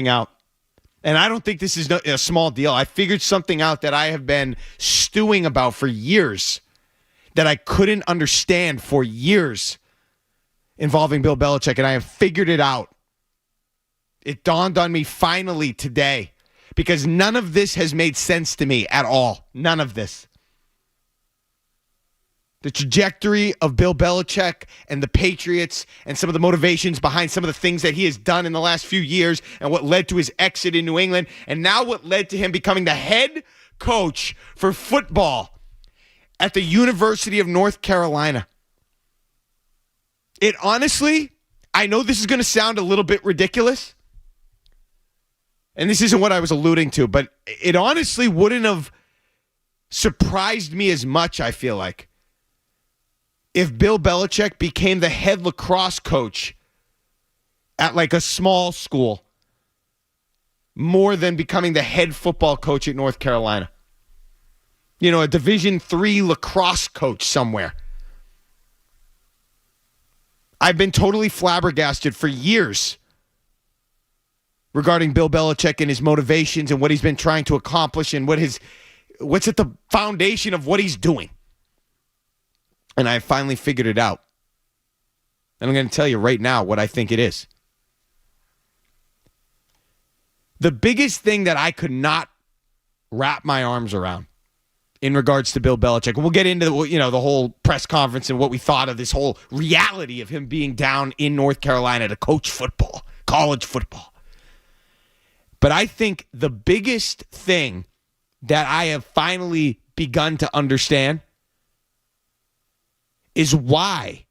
out. And I don't think this is a small deal. I figured something out that I have been stewing about for years, that I couldn't understand for years involving Bill Belichick, and I have figured it out. It dawned on me finally today, because none of this has made sense to me at all. None of this. The trajectory of Bill Belichick and the Patriots and some of the motivations behind some of the things that he has done in the last few years and what led to his exit in New England, and now what led to him becoming the head coach for football at the University of North Carolina. It honestly, I know this is going to sound a little bit ridiculous, and this isn't what I was alluding to, but it honestly wouldn't have surprised me as much, I feel like, if Bill Belichick became the head lacrosse coach at like a small school more than becoming the head football coach at North Carolina. You know, a Division III lacrosse coach somewhere. I've been totally flabbergasted for years regarding Bill Belichick and his motivations and what he's been trying to accomplish and what's at the foundation of what he's doing. And I finally figured it out. And I'm going to tell you right now what I think it is. The biggest thing that I could not wrap my arms around in regards to Bill Belichick, and we'll get into the whole press conference and what we thought of this whole reality of him being down in North Carolina to coach football, college football. But I think the biggest thing that I have finally begun to understand is why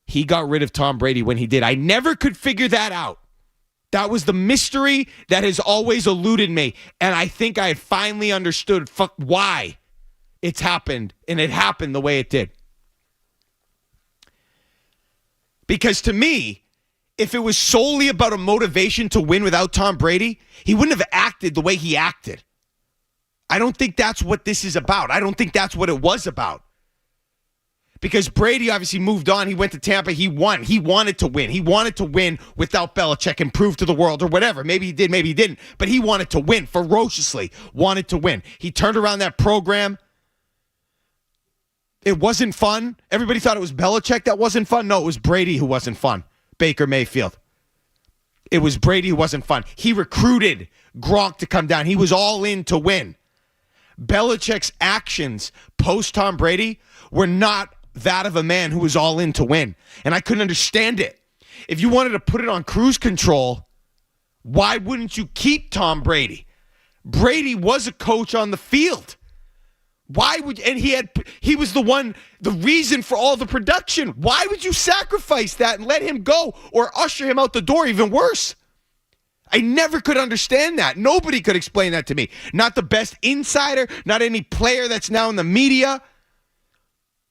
he got rid of Tom Brady when he did. I never could figure that out. That was the mystery that has always eluded me. And I think I finally understood why it's happened, and it happened the way it did. Because to me, if it was solely about a motivation to win without Tom Brady, he wouldn't have acted the way he acted. I don't think that's what this is about. I don't think that's what it was about. Because Brady obviously moved on. He went to Tampa. He won. He wanted to win. He wanted to win without Belichick and prove to the world or whatever. Maybe he did, maybe he didn't. But he wanted to win ferociously. Wanted to win. He turned around that program. It wasn't fun. Everybody thought it was Belichick that wasn't fun. No, it was Brady who wasn't fun. Baker Mayfield. It was Brady who wasn't fun. He recruited Gronk to come down. He was all in to win. Belichick's actions post Tom Brady were not that of a man who was all in to win. And I couldn't understand it. If you wanted to put it on cruise control, why wouldn't you keep Tom Brady? Brady was a coach on the field. Why would, and he was the reason for all the production. Why would you sacrifice that and let him go or usher him out the door, even worse? I never could understand that. Nobody could explain that to me. Not the best insider, not any player that's now in the media.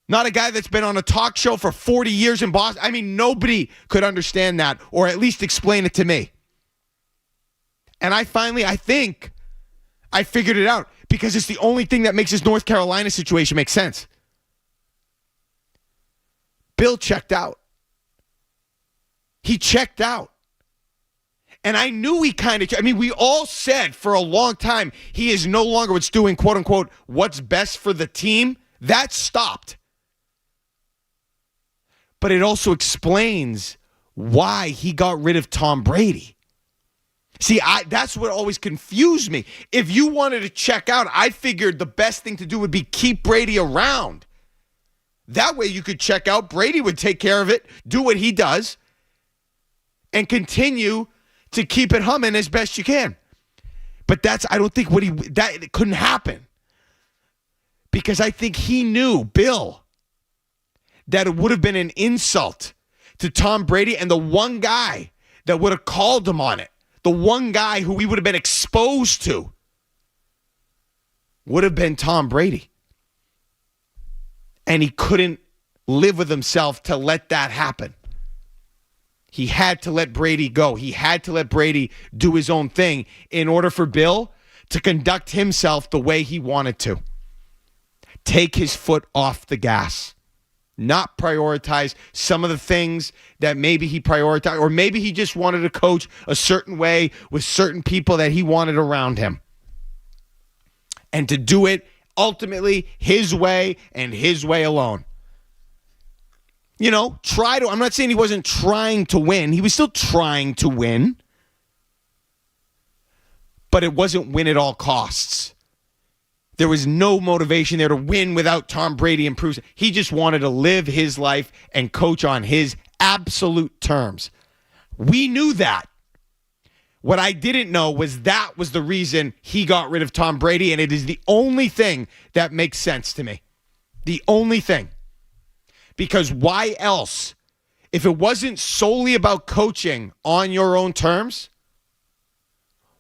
Not a guy that's been on a talk show for 40 years in Boston. I mean, nobody could understand that or at least explain it to me. And I think I figured it out because it's the only thing that makes this North Carolina situation make sense. Bill checked out. He checked out. And I knew we all said for a long time he is no longer what's doing, quote unquote, what's best for the team. That stopped. But it also explains why he got rid of Tom Brady. See, that's what always confused me. If you wanted to check out, I figured the best thing to do would be keep Brady around. That way you could check out. Brady would take care of it, do what he does, and continue to keep it humming as best you can. But I don't think it couldn't happen. Because I think he knew, Bill, that it would have been an insult to Tom Brady, and the one guy that would have called him on it, the one guy who we would have been exposed to, would have been Tom Brady. And he couldn't live with himself to let that happen. He had to let Brady go. He had to let Brady do his own thing in order for Bill to conduct himself the way he wanted to. Take his foot off the gas. not prioritize some of the things that maybe he prioritized, or maybe he just wanted to coach a certain way with certain people that he wanted around him. And to do it ultimately his way and his way alone. I'm not saying he wasn't trying to win. He was still trying to win. But it wasn't win at all costs. There was no motivation there to win without Tom Brady improves. He just wanted to live his life and coach on his absolute terms. We knew that. What I didn't know was that was the reason he got rid of Tom Brady, and it is the only thing that makes sense to me. The only thing. Because why else? If it wasn't solely about coaching on your own terms,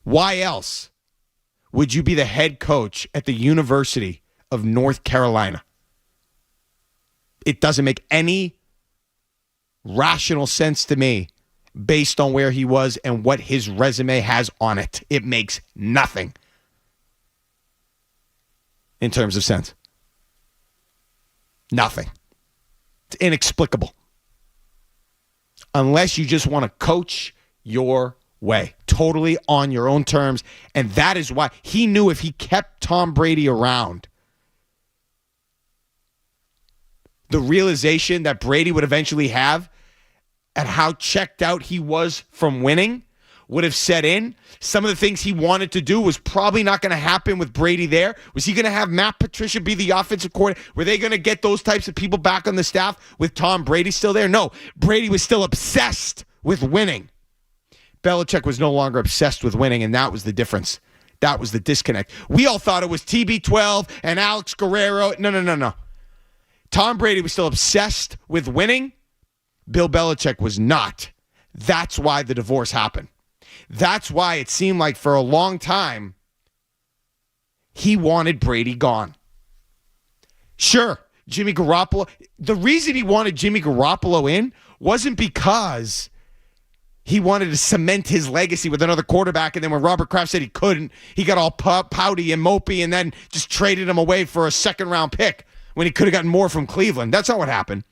why else would you be the head coach at the University of North Carolina? It doesn't make any rational sense to me based on where he was and what his resume has on it. It makes nothing in terms of sense. Nothing. It's inexplicable. Unless you just want to coach your way, totally on your own terms. And that is why he knew if he kept Tom Brady around, the realization that Brady would eventually have at how checked out he was from winning would have set in. Some of the things he wanted to do was probably not going to happen with Brady there. Was he going to have Matt Patricia be the offensive coordinator? Were they going to get those types of people back on the staff with Tom Brady still there? No, Brady was still obsessed with winning. Belichick was no longer obsessed with winning, and that was the difference. That was the disconnect. We all thought it was TB12 and Alex Guerrero. No. Tom Brady was still obsessed with winning. Bill Belichick was not. That's why the divorce happened. That's why it seemed like for a long time he wanted Brady gone. Sure, Jimmy Garoppolo. The reason he wanted Jimmy Garoppolo in wasn't because he wanted to cement his legacy with another quarterback, and then when Robert Kraft said he couldn't, he got all pouty and mopey and then just traded him away for a second-round pick when he could have gotten more from Cleveland. That's not what happened.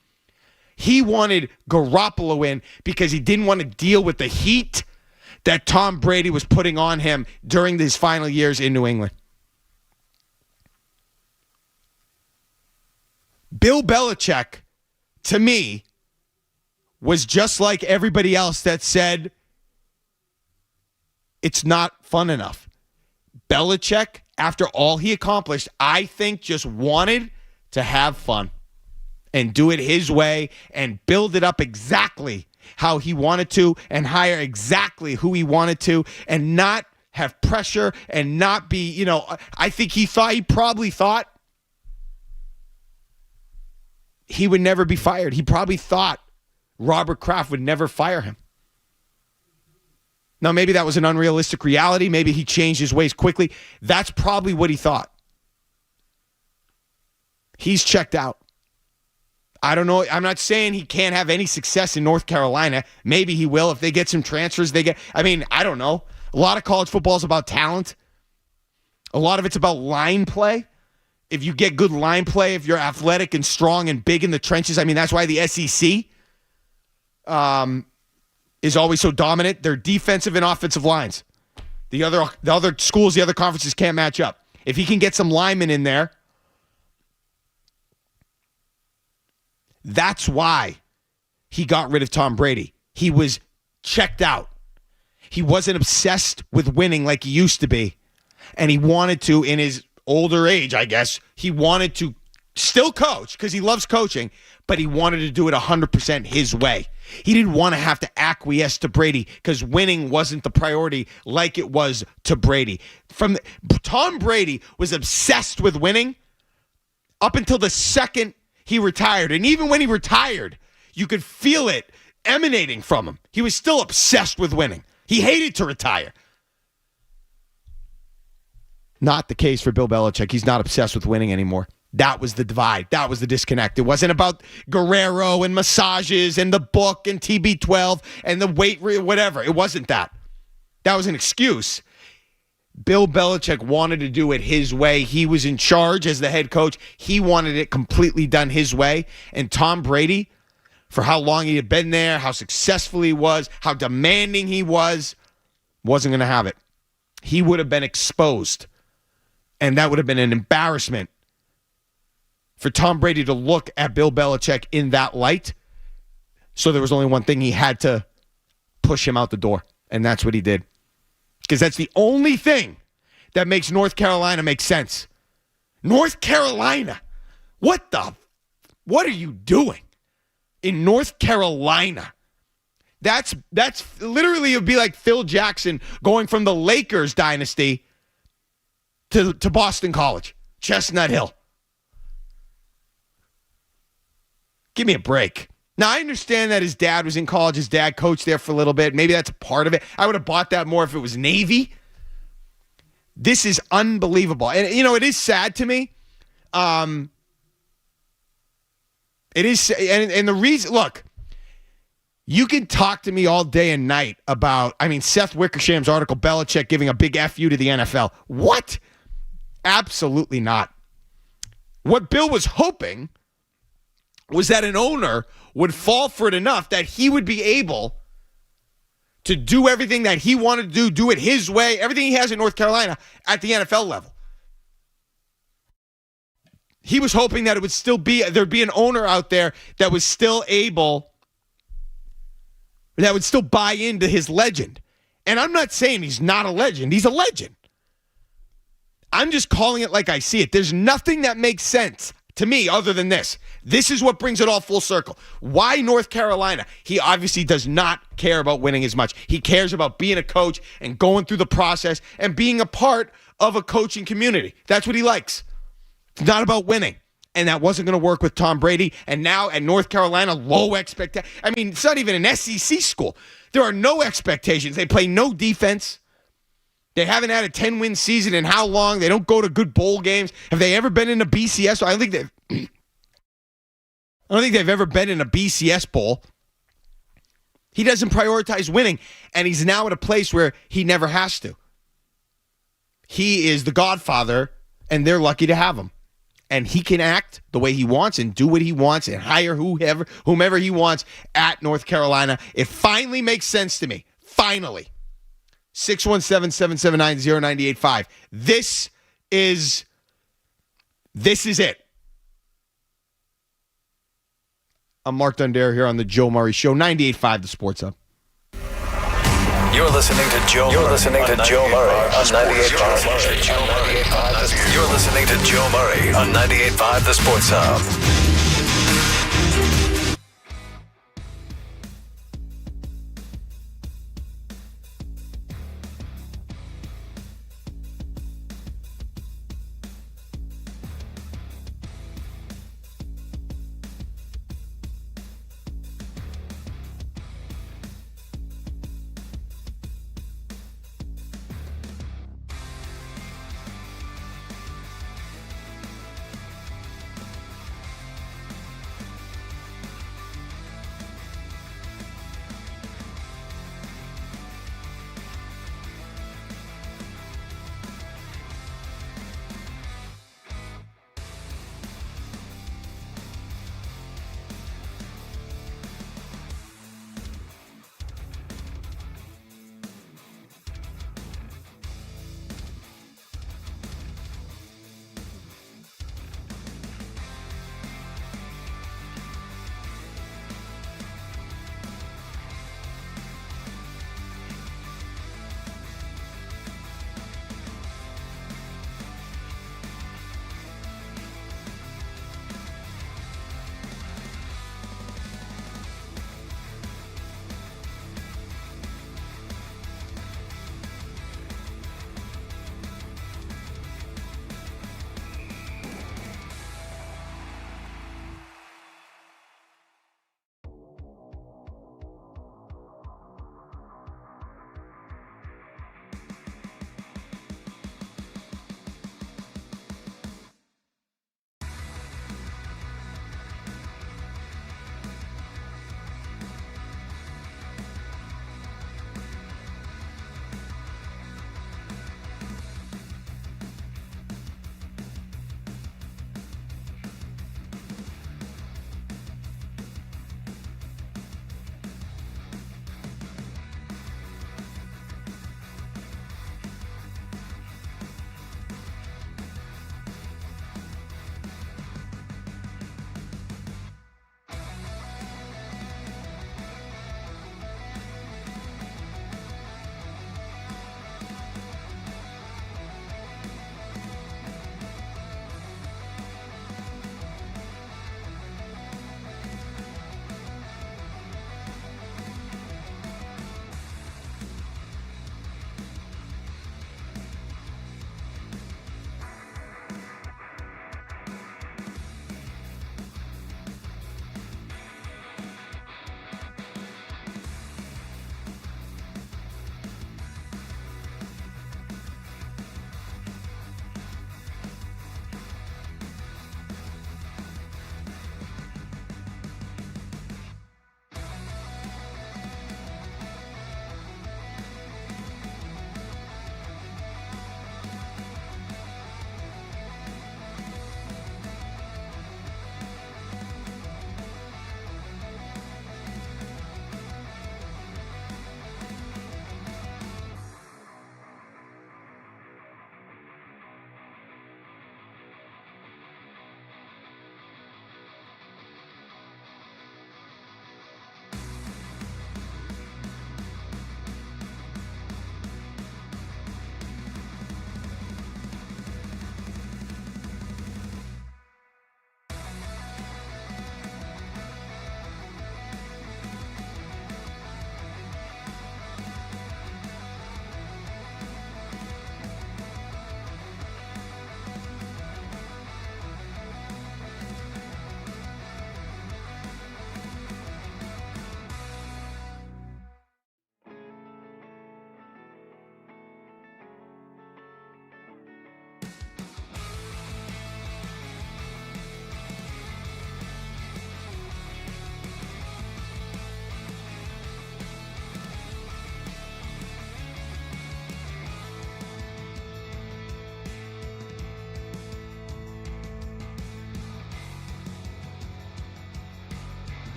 He wanted Garoppolo in because he didn't want to deal with the heat that Tom Brady was putting on him during his final years in New England. Bill Belichick, to me, was just like everybody else that said it's not fun enough. Belichick, after all he accomplished, I think just wanted to have fun and do it his way and build it up exactly how he wanted to and hire exactly who he wanted to and not have pressure and not be, I think he probably thought he would never be fired. He probably thought Robert Kraft would never fire him. Now, maybe that was an unrealistic reality. Maybe he changed his ways quickly. That's probably what he thought. He's checked out. I don't know. I'm not saying he can't have any success in North Carolina. Maybe he will if they get some transfers. I don't know. A lot of college football is about talent. A lot of it's about line play. If you get good line play, if you're athletic and strong and big in the trenches, that's why the SEC is always so dominant. Their defensive and offensive lines. The other schools, the other conferences can't match up. If he can get some linemen in there, that's why he got rid of Tom Brady. He was checked out. He wasn't obsessed with winning like he used to be. And he wanted to, in his older age, I guess, he wanted to still coach because he loves coaching, but he wanted to do it 100% his way. He didn't want to have to acquiesce to Brady because winning wasn't the priority like it was to Brady. Tom Brady was obsessed with winning up until the second he retired. And even when he retired, you could feel it emanating from him. He was still obsessed with winning. He hated to retire. Not the case for Bill Belichick. He's not obsessed with winning anymore. That was the divide. That was the disconnect. It wasn't about Guerrero and massages and the book and TB12 and the weight, whatever. It wasn't that. That was an excuse. Bill Belichick wanted to do it his way. He was in charge as the head coach. He wanted it completely done his way. And Tom Brady, for how long he had been there, how successful he was, how demanding he wasn't going to have it. He would have been exposed. And that would have been an embarrassment for Tom Brady to look at Bill Belichick in that light. So there was only one thing: he had to push him out the door. And that's what he did. Because that's the only thing that makes North Carolina make sense. North Carolina. What are you doing in North Carolina? That's literally, it would be like Phil Jackson going from the Lakers dynasty to Boston College, Chestnut Hill. Give me a break. Now, I understand that his dad was in college. His dad coached there for a little bit. Maybe that's a part of it. I would have bought that more if it was Navy. This is unbelievable. And, it is sad to me. It is. And the reason, look, you can talk to me all day and night about, Seth Wickersham's article, Belichick giving a big F you to the NFL. What? Absolutely not. What Bill was hoping was that an owner would fall for it enough that he would be able to do everything that he wanted to do it his way, everything he has in North Carolina at the NFL level. He was hoping that it would still be, there'd be an owner out there that was still able, that would still buy into his legend. And I'm not saying he's not a legend. He's a legend. I'm just calling it like I see it. There's nothing that makes sense to me other than this. This is what brings it all full circle. Why North Carolina? He obviously does not care about winning as much. He cares about being a coach and going through the process and being a part of a coaching community. That's what he likes. It's not about winning. And that wasn't going to work with Tom Brady. And now at North Carolina, low expectations. It's not even an SEC school. There are no expectations. They play no defense. They haven't had a 10-win season in how long? They don't go to good bowl games. Have they ever been in a BCS? I don't think they've ever been in a BCS bowl. He doesn't prioritize winning, and he's now at a place where he never has to. He is the godfather, and they're lucky to have him. And he can act the way he wants and do what he wants and hire whomever he wants at North Carolina. It finally makes sense to me. Finally. 617-779-0985. This is it. I'm Mark Dondero here on the Joe Murray Show, 98.5 The Sports Hub. You're listening to Joe Murray on 98.5. You're listening to Joe Murray on 98.5 The Sports Hub.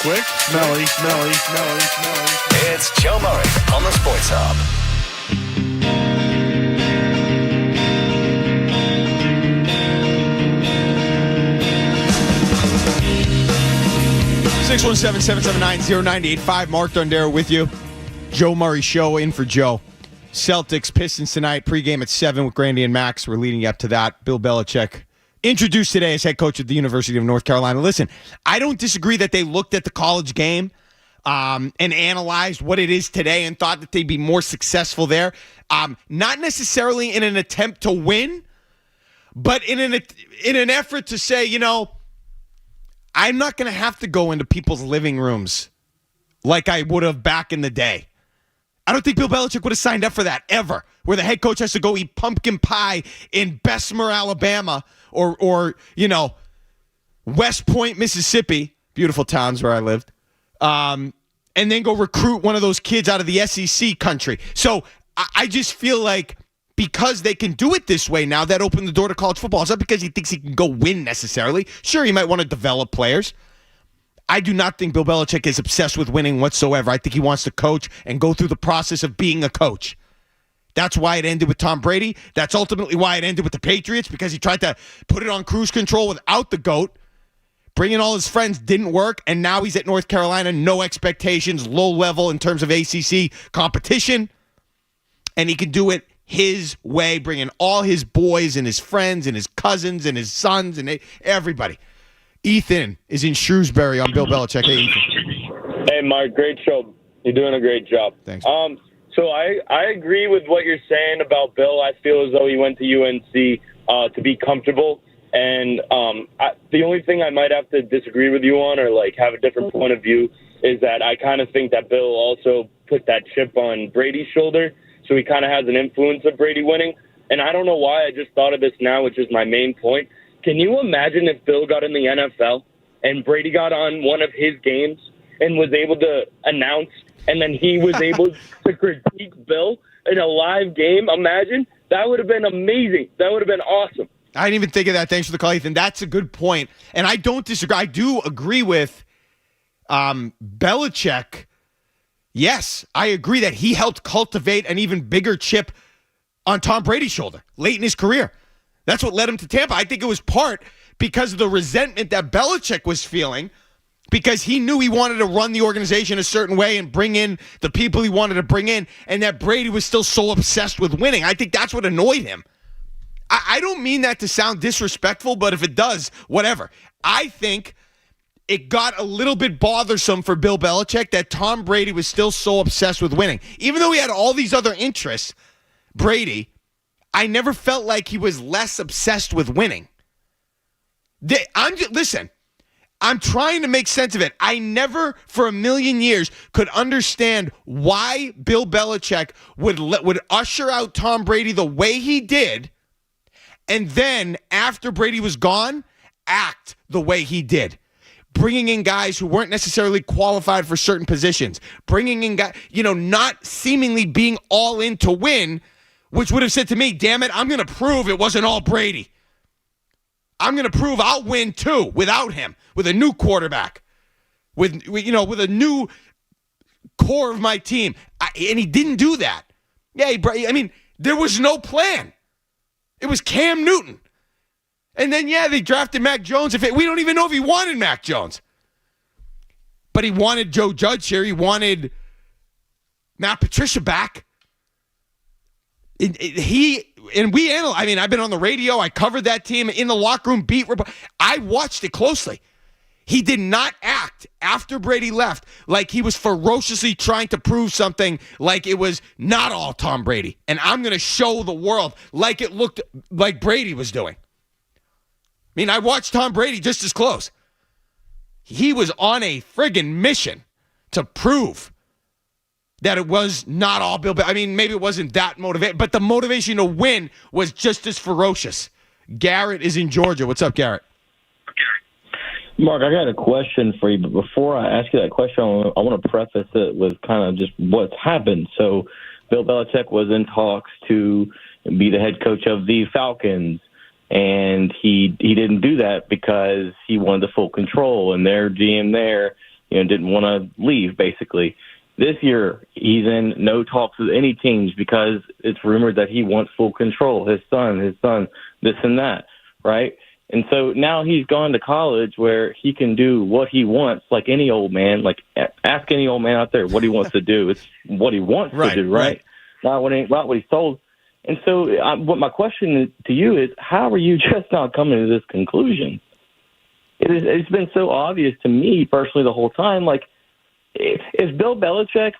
quick, smelly. It's Joe Murray on the Sports Hub. Six 617-779-0985. Mark Dondero with you. Joe Murray Show in for Joe. Celtics, Pistons tonight. Pregame at 7 with Grandy and Max. We're leading you up to that. Bill Belichick introduced today as head coach at the University of North Carolina. Listen, I don't disagree that they looked at the college game and analyzed what it is today and thought that they'd be more successful there. Not necessarily in an attempt to win, but in an effort to say, you know, I'm not going to have to go into people's living rooms like I would have back in the day. I don't think Bill Belichick would have signed up for that ever, where the head coach has to go eat pumpkin pie in Bessemer, Alabama, or you know, West Point, Mississippi, beautiful towns where I lived, and then go recruit one of those kids out of the SEC country. So I just feel like because they can do it this way now, that opened the door to college football. It's not because he thinks he can go win necessarily. Sure, he might want to develop players. I do not think Bill Belichick is obsessed with winning whatsoever. I think he wants to coach and go through the process of being a coach. That's why it ended with Tom Brady. That's ultimately why it ended with the Patriots, because he tried to put it on cruise control without the GOAT. Bringing all his friends didn't work, and now he's at North Carolina. No expectations, low level in terms of ACC competition. And he can do it his way, bringing all his boys and his friends and his cousins and his sons and everybody. Ethan is in Shrewsbury on Bill Belichick. Hey, Ethan. Hey, Mark. Great show. You're doing a great job. Thanks. So I agree with what you're saying about Bill. I feel as though he went to UNC to be comfortable. And the only thing I might have to disagree with you on or, like, have a different point of view is that I kind of think that Bill also put that chip on Brady's shoulder. So he kind of has an influence of Brady winning. And I don't know why. I just thought of this now, which is my main point. Can you imagine if Bill got in the NFL and Brady got on one of his games and was able to announce, and then he was able to critique Bill in a live game? Imagine. That would have been amazing. That would have been awesome. I didn't even think of that. Thanks for the call, Ethan. That's a good point. And I don't disagree. I do agree with Belichick. Yes, I agree that he helped cultivate an even bigger chip on Tom Brady's shoulder late in his career. That's what led him to Tampa. I think it was part because of the resentment that Belichick was feeling, because he knew he wanted to run the organization a certain way and bring in the people he wanted to bring in, and that Brady was still so obsessed with winning. I think that's what annoyed him. I don't mean that to sound disrespectful, but if it does, whatever. I think it got a little bit bothersome for Bill Belichick that Tom Brady was still so obsessed with winning. Even though he had all these other interests, Brady, I never felt like he was less obsessed with winning. Listen, I'm trying to make sense of it. I never, for a million years, could understand why Bill Belichick would usher out Tom Brady the way he did, and then, after Brady was gone, act the way he did. Bringing in guys who weren't necessarily qualified for certain positions. Bringing in guys, not seemingly being all in to win, which would have said to me, damn it, I'm going to prove it wasn't all Brady. I'm going to prove I'll win too without him, with a new quarterback, with a new core of my team. And he didn't do that. Yeah, there was no plan. It was Cam Newton. And then, they drafted Mac Jones. We don't even know if he wanted Mac Jones. But he wanted Joe Judge here. He wanted Matt Patricia back. I've been on the radio. I covered that team in the locker room beat report. I watched it closely. He did not act after Brady left like he was ferociously trying to prove something, like it was not all Tom Brady. And I'm going to show the world like it looked like Brady was doing. I watched Tom Brady just as close. He was on a friggin' mission to prove that it was not all Bill. Maybe it wasn't that motivated, but the motivation to win was just as ferocious. Garrett is in Georgia. What's up, Garrett? Mark, I got a question for you, but before I ask you that question, I want to preface it with kind of just what's happened. So Bill Belichick was in talks to be the head coach of the Falcons, and he didn't do that because he wanted the full control, and their GM there, didn't want to leave, basically. This year, he's in no talks with any teams because it's rumored that he wants full control. His son, this and that, right? And so now he's gone to college where he can do what he wants, like any old man. Like, ask any old man out there what he wants to do. It's what he wants to do, right? Not what he's told. And so what my question to you is, how are you just not coming to this conclusion? It's been so obvious to me personally the whole time. Like, if Bill Belichick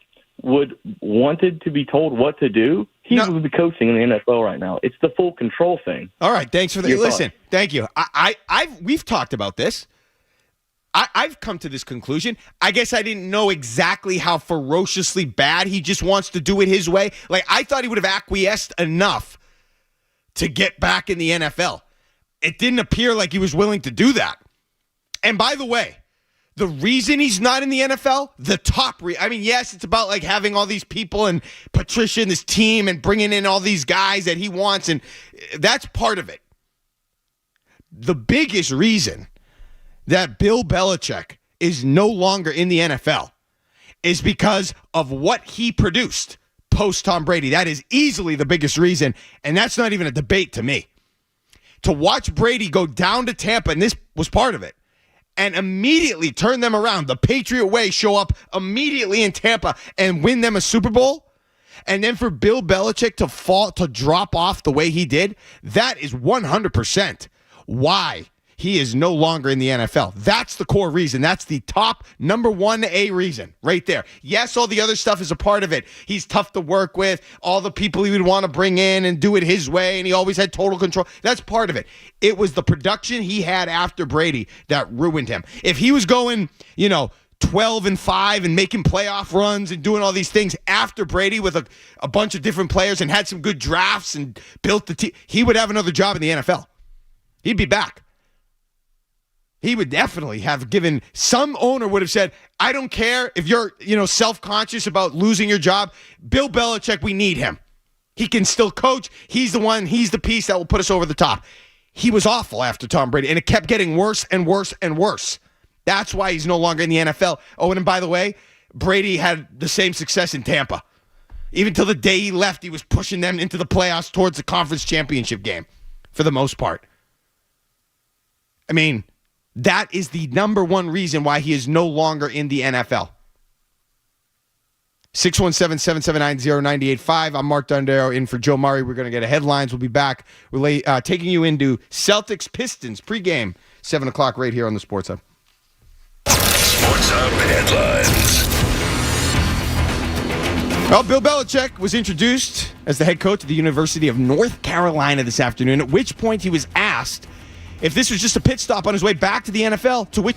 wanted to be told what to do, he would be coaching in the NFL right now. It's the full control thing. All right, thanks for that. Listen, thank you. We've talked about this. I've come to this conclusion. I guess I didn't know exactly how ferociously bad he just wants to do it his way. Like, I thought he would have acquiesced enough to get back in the NFL. It didn't appear like he was willing to do that. And by the way, the reason he's not in the NFL, yes, it's about like having all these people and Patricia and this team and bringing in all these guys that he wants, and that's part of it. The biggest reason that Bill Belichick is no longer in the NFL is because of what he produced post Tom Brady. That is easily the biggest reason, and that's not even a debate to me. To watch Brady go down to Tampa, and this was part of it, and immediately turn them around, the Patriot way, show up immediately in Tampa and win them a Super Bowl, and then for Bill Belichick to drop off the way he did, that is 100% why he is no longer in the NFL. That's the core reason. That's the top number 1A reason right there. Yes, all the other stuff is a part of it. He's tough to work with, all the people he would want to bring in and do it his way, and he always had total control. That's part of it. It was the production he had after Brady that ruined him. If he was going, 12-5 and making playoff runs and doing all these things after Brady with a bunch of different players and had some good drafts and built the team, he would have another job in the NFL. He'd be back. He would definitely have given, some owner would have said, I don't care if you're, self-conscious about losing your job. Bill Belichick, we need him. He can still coach. He's the piece that will put us over the top. He was awful after Tom Brady, and it kept getting worse and worse and worse. That's why he's no longer in the NFL. Oh, and by the way, Brady had the same success in Tampa. Even till the day he left, he was pushing them into the playoffs towards the conference championship game for the most part. I mean, that is the number one reason why he is no longer in the NFL. 617-779-0985. I'm Mark Dondero in for Joe Murray. We're going to get a headlines. We'll be back. We're taking you into Celtics Pistons pregame, 7 o'clock right here on the Sports Hub. Sports Hub headlines. Well, Bill Belichick was introduced as the head coach of the University of North Carolina this afternoon, at which point he was asked if this was just a pit stop on his way back to the NFL, to which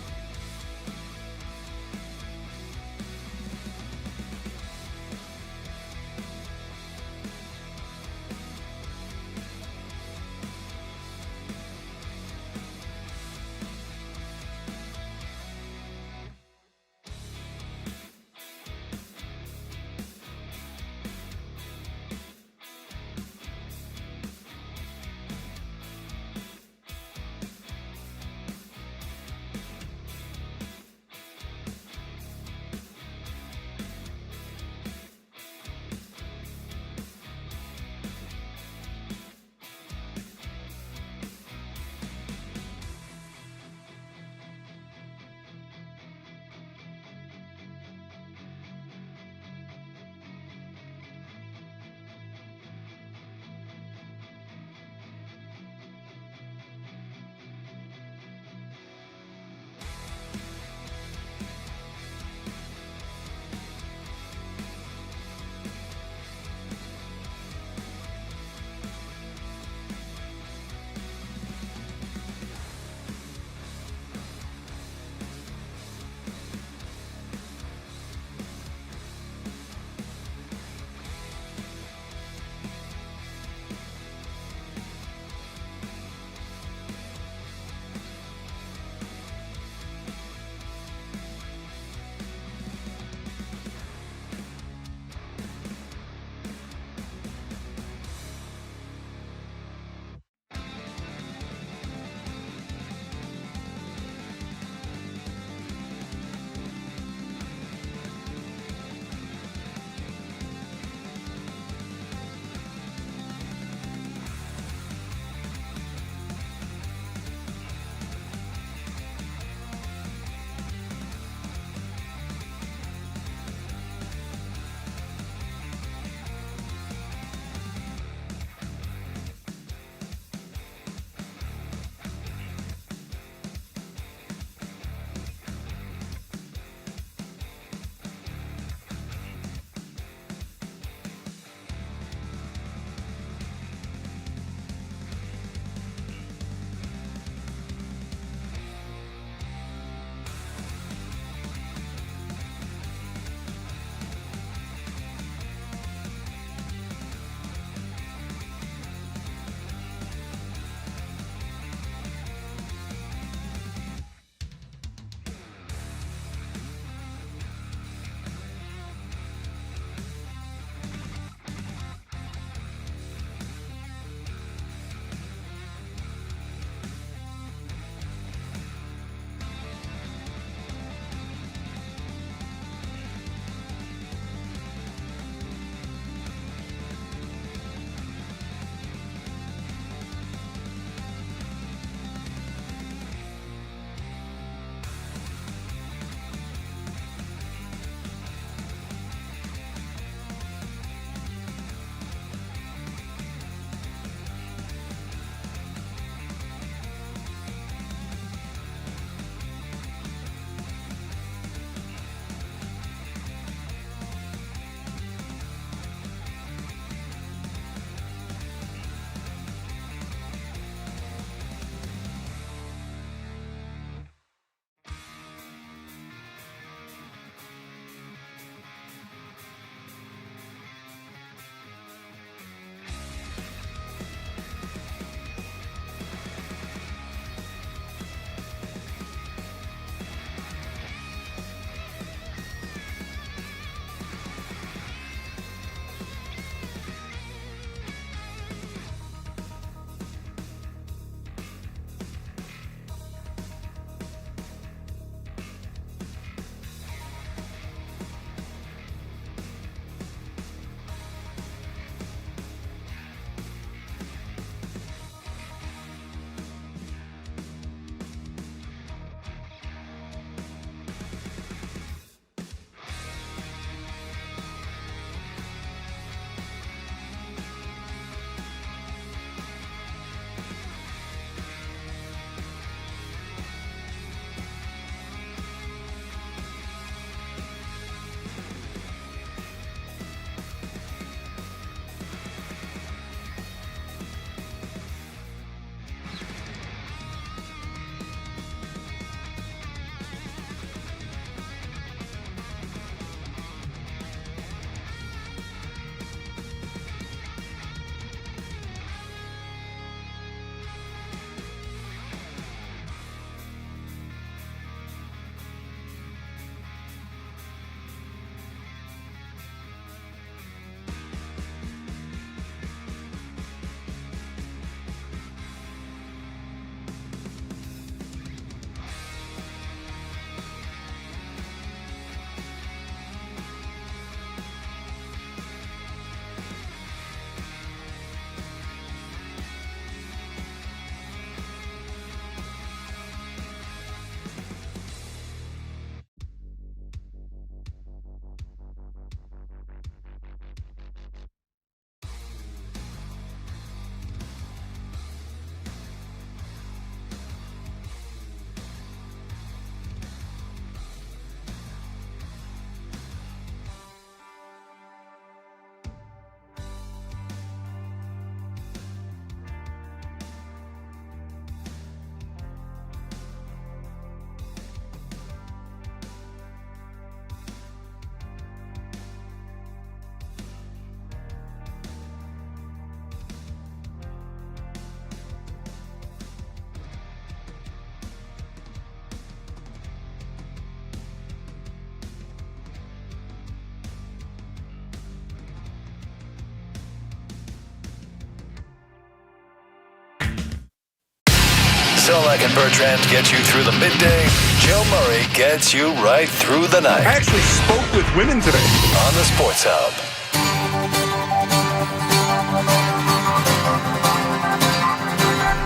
Cadillac and Bertrand get you through the midday. Joe Murray gets you right through the night. I actually spoke with women today. On the Sports Hub.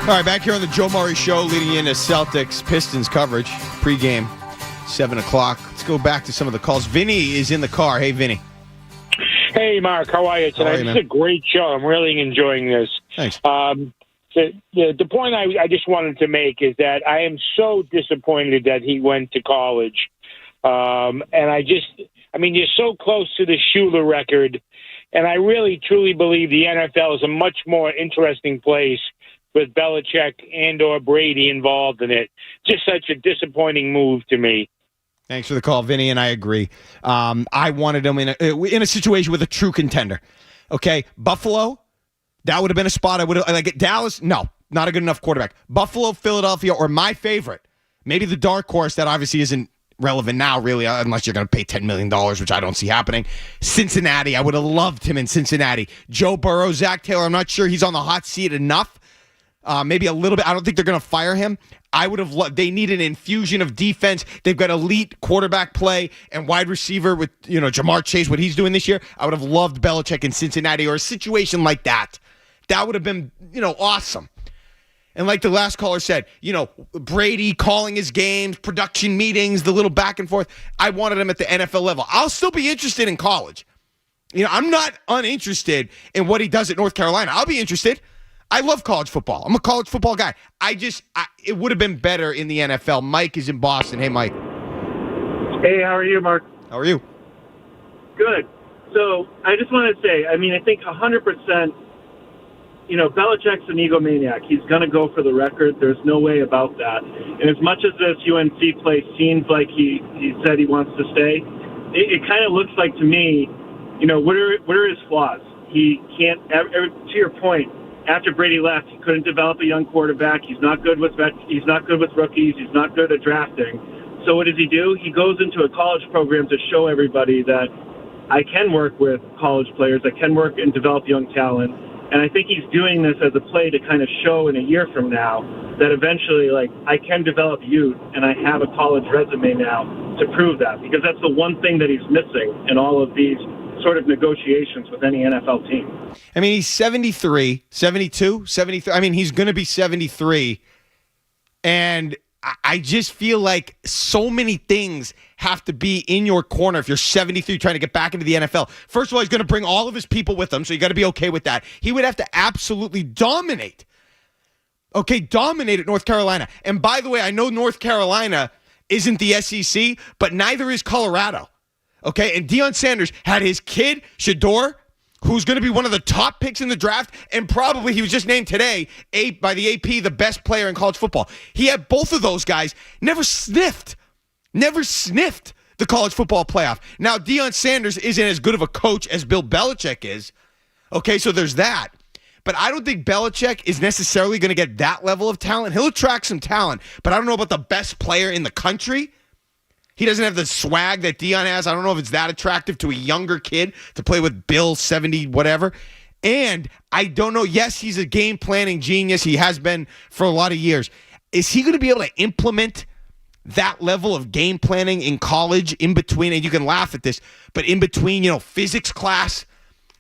All right, back here on the Joe Murray Show, leading into Celtics Pistons coverage, pregame, 7 o'clock. Let's go back to some of the calls. Vinny is in the car. Hey, Vinny. Hey, Mark. How are you tonight? This is a great show. I'm really enjoying this. Thanks. The point I just wanted to make is that I am so disappointed that he went to college. And you're so close to the Schuler record, and I really, truly believe the NFL is a much more interesting place with Belichick and or Brady involved in it. Just such a disappointing move to me. Thanks for the call, Vinny, and I agree. I wanted him in a situation with a true contender. Okay, Buffalo, that would have been a spot I would have. Like Dallas, no, not a good enough quarterback. Buffalo, Philadelphia, or my favorite, maybe the dark horse that obviously isn't relevant now, really, unless you're going to pay $10 million, which I don't see happening. Cincinnati, I would have loved him in Cincinnati. Joe Burrow, Zach Taylor, I'm not sure he's on the hot seat enough. Maybe a little bit. I don't think they're going to fire him. I would have loved. They need an infusion of defense. They've got elite quarterback play and wide receiver with Jamar Chase. What he's doing this year, I would have loved Belichick in Cincinnati or a situation like that. That would have been awesome. And like the last caller said, Brady calling his games, production meetings, the little back and forth. I wanted him at the NFL level. I'll still be interested in college. I'm not uninterested in what he does at North Carolina. I'll be interested. I love college football. I'm a college football guy. It would have been better in the NFL. Mike is in Boston. Hey, Mike. Hey, how are you, Mark? How are you? Good. So I just want to say, I think 100%, Belichick's an egomaniac. He's going to go for the record. There's no way about that. And as much as this UNC place seems like he said he wants to stay, it kind of looks like to me, what are his flaws? He can't, to your point, after Brady left, he couldn't develop a young quarterback. He's not good with rookies. He's not good at drafting. So what does he do? He goes into a college program to show everybody that I can work with college players. I can work and develop young talent. And I think he's doing this as a play to kind of show in a year from now that eventually, I can develop youth, and I have a college resume now to prove that. Because that's the one thing that he's missing in all of these sort of negotiations with any NFL team. He's 73, 72, 73. He's going to be 73. And I just feel like so many things have to be in your corner if you're 73 trying to get back into the NFL. First of all, he's going to bring all of his people with him, so you got to be okay with that. He would have to absolutely dominate. Okay, dominate at North Carolina. And by the way, I know North Carolina isn't the SEC, but neither is Colorado. Okay, and Deion Sanders had his kid, Shador, who's going to be one of the top picks in the draft, and probably he was just named today by the AP the best player in college football. He had both of those guys, never sniffed the college football playoff. Now, Deion Sanders isn't as good of a coach as Bill Belichick is. Okay, so there's that. But I don't think Belichick is necessarily going to get that level of talent. He'll attract some talent, but I don't know about the best player in the country. He doesn't have the swag that Deion has. I don't know if it's that attractive to a younger kid to play with Bill, 70, whatever. And I don't know. Yes, he's a game planning genius. He has been for a lot of years. Is he going to be able to implement that level of game planning in college in between? And you can laugh at this, but in between, physics class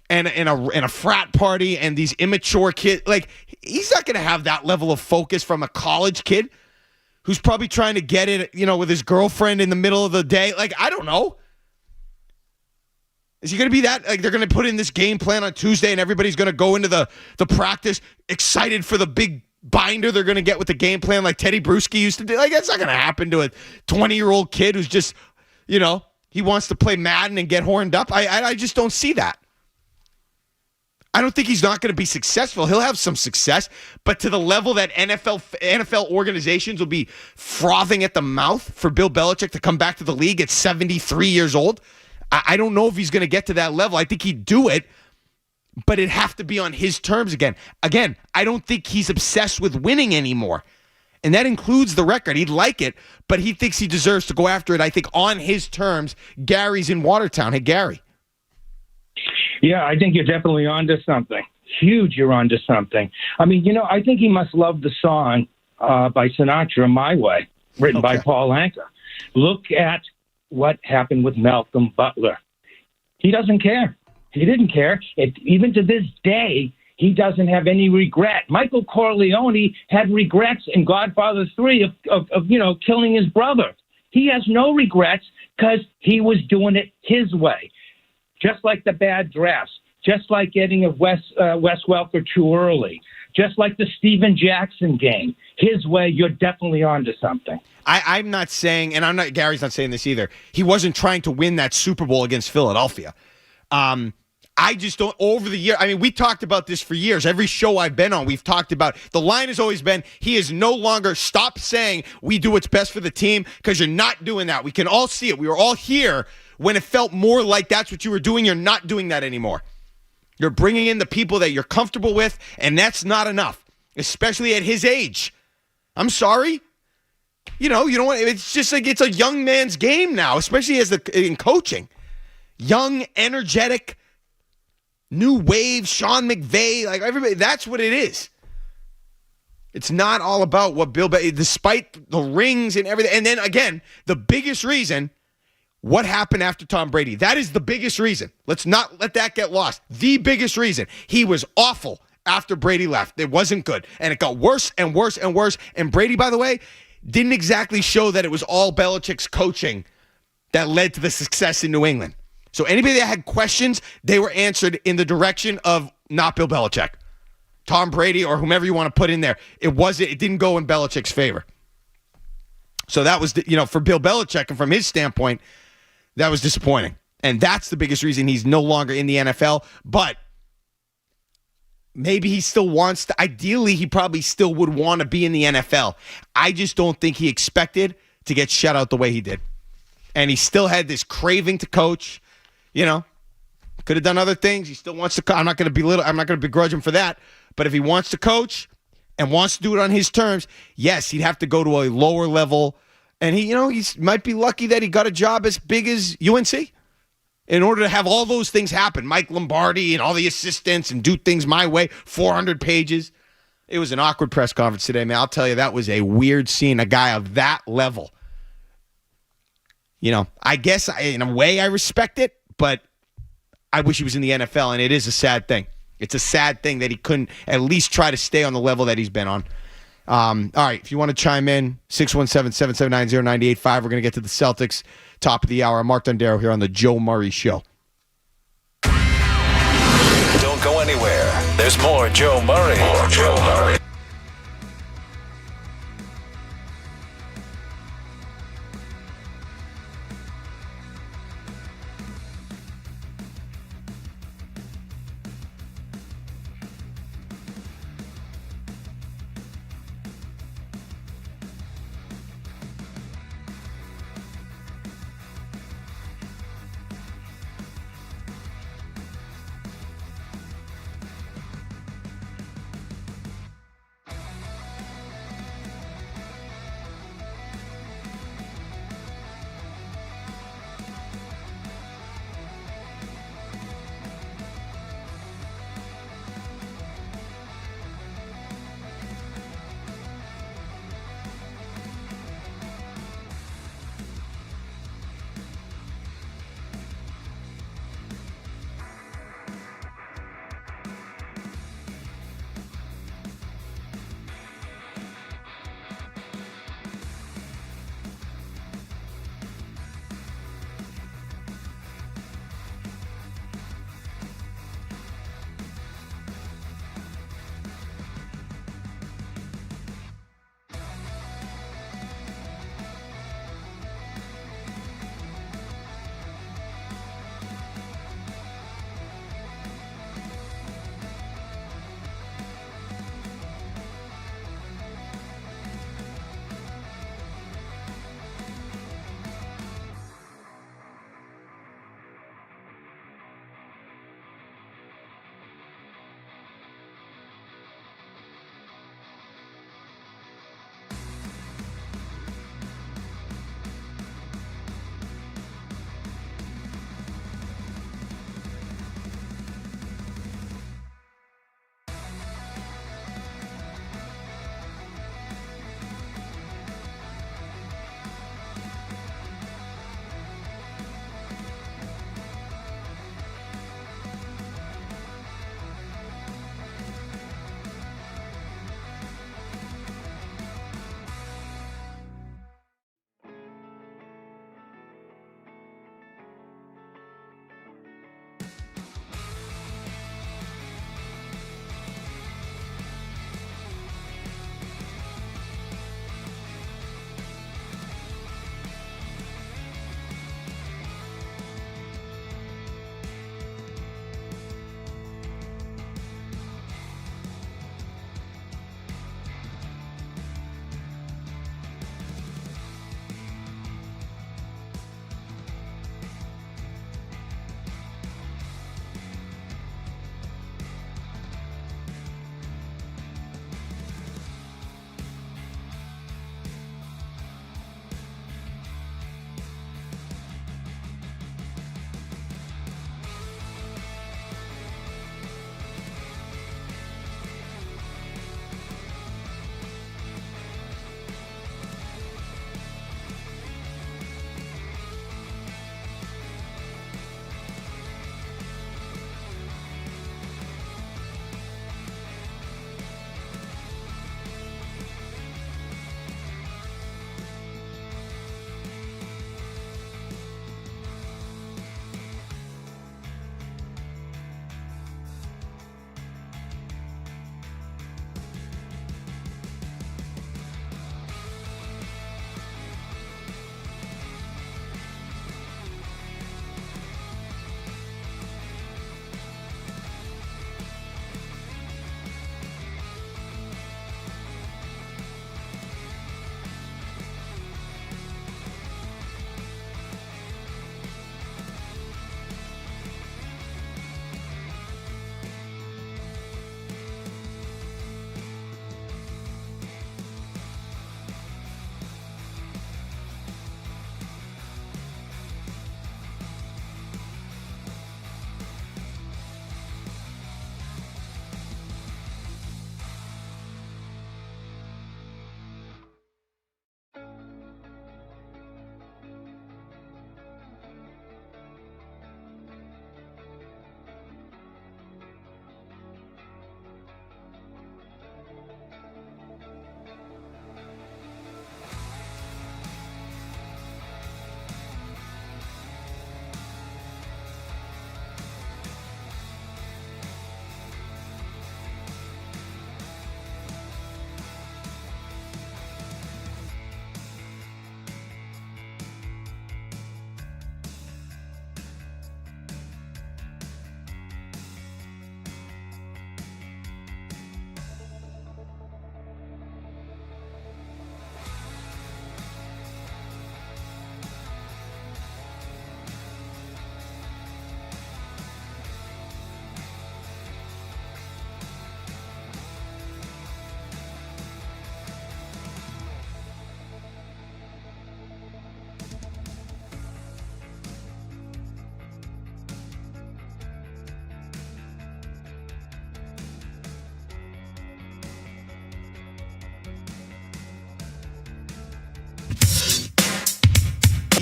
and a frat party and these immature kids, he's not going to have that level of focus from a college kid who's probably trying to get it, with his girlfriend in the middle of the day. I don't know. Is he going to be that? They're going to put in this game plan on Tuesday and everybody's going to go into the practice excited for the big binder they're going to get with the game plan like Teddy Bruschi used to do? That's not going to happen to a 20-year-old kid who's just, he wants to play Madden and get horned up. I just don't see that. I don't think he's not going to be successful. He'll have some success, but to the level that NFL organizations will be frothing at the mouth for Bill Belichick to come back to the league at 73 years old, I don't know if he's going to get to that level. I think he'd do it, but it'd have to be on his terms again. Again, I don't think he's obsessed with winning anymore, and that includes the record. He'd like it, but he thinks he deserves to go after it, I think, on his terms. Gary's in Watertown. Hey, Gary. Yeah, I think you're definitely onto something. Huge, you're onto something. I think he must love the song by Sinatra, My Way, written by Paul Anka. Look at what happened with Malcolm Butler. He doesn't care. He didn't care. Even to this day, he doesn't have any regret. Michael Corleone had regrets in Godfather 3 of killing his brother. He has no regrets because he was doing it his way. Just like the bad drafts, just like getting a Wes Welker too early, just like the Steven Jackson game. His way, you're definitely onto something. I'm not saying, and Gary's not saying this either, he wasn't trying to win that Super Bowl against Philadelphia. I just don't, over the year, I mean, we talked about this for years. Every show I've been on, we've talked about, the line has always been, he is no longer, stop saying we do what's best for the team, because you're not doing that. We can all see it. We were all here when it felt more like that's what you were doing. You're not doing that anymore. You're bringing in the people that you're comfortable with, and that's not enough, especially at his age. I'm sorry. You know what? It's just like it's a young man's game now, especially in coaching. Young, energetic, new wave, Sean McVay, like everybody. That's what it is. It's not all about what Bill, despite the rings and everything. And then again, the biggest reason, what happened after Tom Brady. That is the biggest reason. Let's not let that get lost. The biggest reason. He was awful after Brady left. It wasn't good. And it got worse and worse and worse. And Brady, by the way, didn't exactly show that it was all Belichick's coaching that led to the success in New England. So anybody that had questions, they were answered in the direction of not Bill Belichick. Tom Brady or whomever you want to put in there. It didn't go in Belichick's favor. So that was, for Bill Belichick and from his standpoint, that was disappointing. And that's the biggest reason he's no longer in the NFL. But maybe he still wants to. Ideally, he probably still would want to be in the NFL. I just don't think he expected to get shut out the way he did. And he still had this craving to coach. Could have done other things. He still wants to. I'm not going to begrudge him for that. But if he wants to coach and wants to do it on his terms, yes, he'd have to go to a lower level. And he might be lucky that he got a job as big as UNC in order to have all those things happen. Mike Lombardi and all the assistants and do things my way. 400 pages. It was an awkward press conference today, man. I'll tell you, that was a weird scene. A guy of that level. I guess in a way I respect it, but I wish he was in the NFL, and it is a sad thing. It's a sad thing that he couldn't at least try to stay on the level that he's been on. All right, if you want to chime in, 617-779-0985. We're going to get to the Celtics, top of the hour. I'm Mark Dondero here on the Joe Murray Show. Don't go anywhere. There's more Joe Murray. More Joe Murray.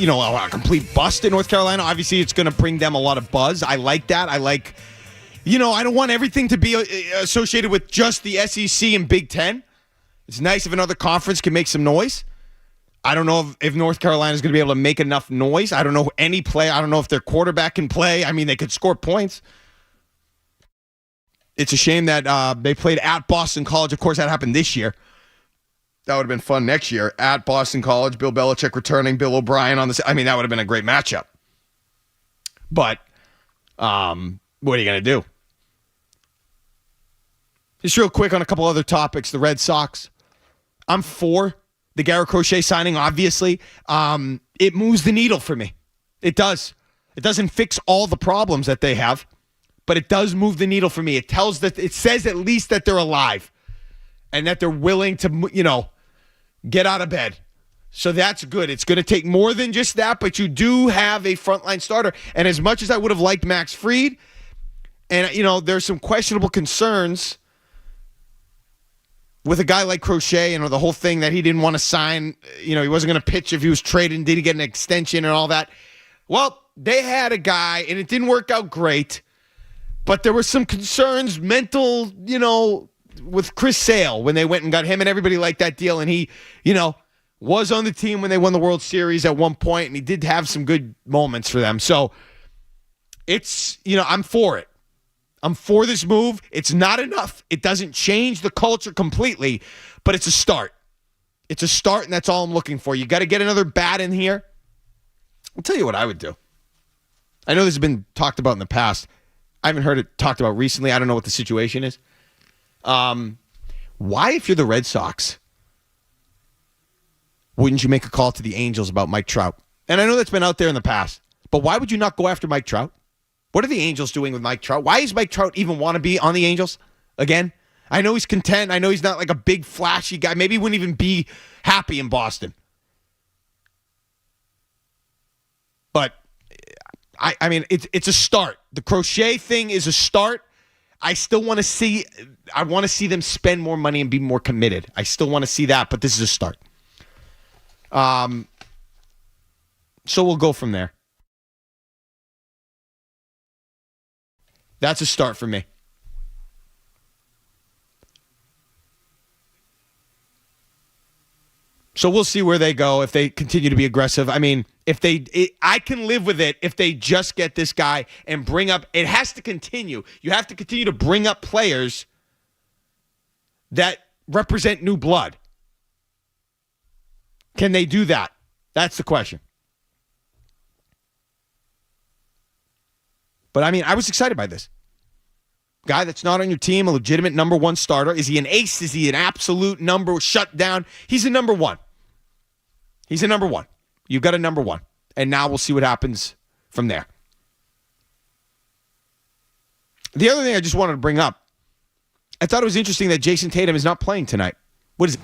a complete bust in North Carolina. Obviously, it's going to bring them a lot of buzz. I like that. I like, I don't want everything to be associated with just the SEC and Big Ten. It's nice if another conference can make some noise. I don't know if North Carolina is going to be able to make enough noise. I don't know any play. I don't know if their quarterback can play. I mean, they could score points. It's a shame that they played at Boston College. Of course, that happened this year. That would have been fun next year at Boston College. Bill Belichick returning, Bill O'Brien on this. I mean, that would have been a great matchup. But what are you going to do? Just real quick on a couple other topics. The Red Sox. I'm for the Garrett Crochet signing, obviously. It moves the needle for me. It does. It doesn't fix all the problems that they have, but it does move the needle for me. It says at least that they're alive and that they're willing to, get out of bed. So that's good. It's going to take more than just that, but you do have a frontline starter. And as much as I would have liked Max Fried, and, there's some questionable concerns with a guy like Crochet and the whole thing that he didn't want to sign, he wasn't going to pitch if he was traded and didn't get an extension and all that. Well, they had a guy, and it didn't work out great, but there were some concerns, mental, with Chris Sale when they went and got him, and everybody liked that deal, and he, was on the team when they won the World Series at one point, and he did have some good moments for them. So it's, I'm for it. I'm for this move. It's not enough. It doesn't change the culture completely, but it's a start. It's a start, and that's all I'm looking for. You got to get another bat in here. I'll tell you what I would do. I know this has been talked about in the past. I haven't heard it talked about recently. I don't know what the situation is. Why, if you're the Red Sox, wouldn't you make a call to the Angels about Mike Trout? And I know that's been out there in the past, but why would you not go after Mike Trout? What are the Angels doing with Mike Trout? Why does Mike Trout even want to be on the Angels again? I know he's content. I know he's not like a big flashy guy. Maybe he wouldn't even be happy in Boston. But I mean, it's a start. The Crochet thing is a start. I still want to see. I want to see them spend more money and be more committed. I still want to see that, but this is a start. So we'll go from there. That's a start for me. So we'll see where they go if they continue to be aggressive. I mean, I can live with it if they just get this guy and bring up. It has to continue. You have to continue to bring up players that represent new blood. Can they do that? That's the question. But I mean, I was excited by this. Guy that's not on your team, a legitimate number one starter. Is he an ace? Is he an absolute number shutdown? He's a number one. He's a number one. You've got a number one. And now we'll see what happens from there. The other thing I just wanted to bring up, I thought it was interesting that Jason Tatum is not playing tonight. What is it?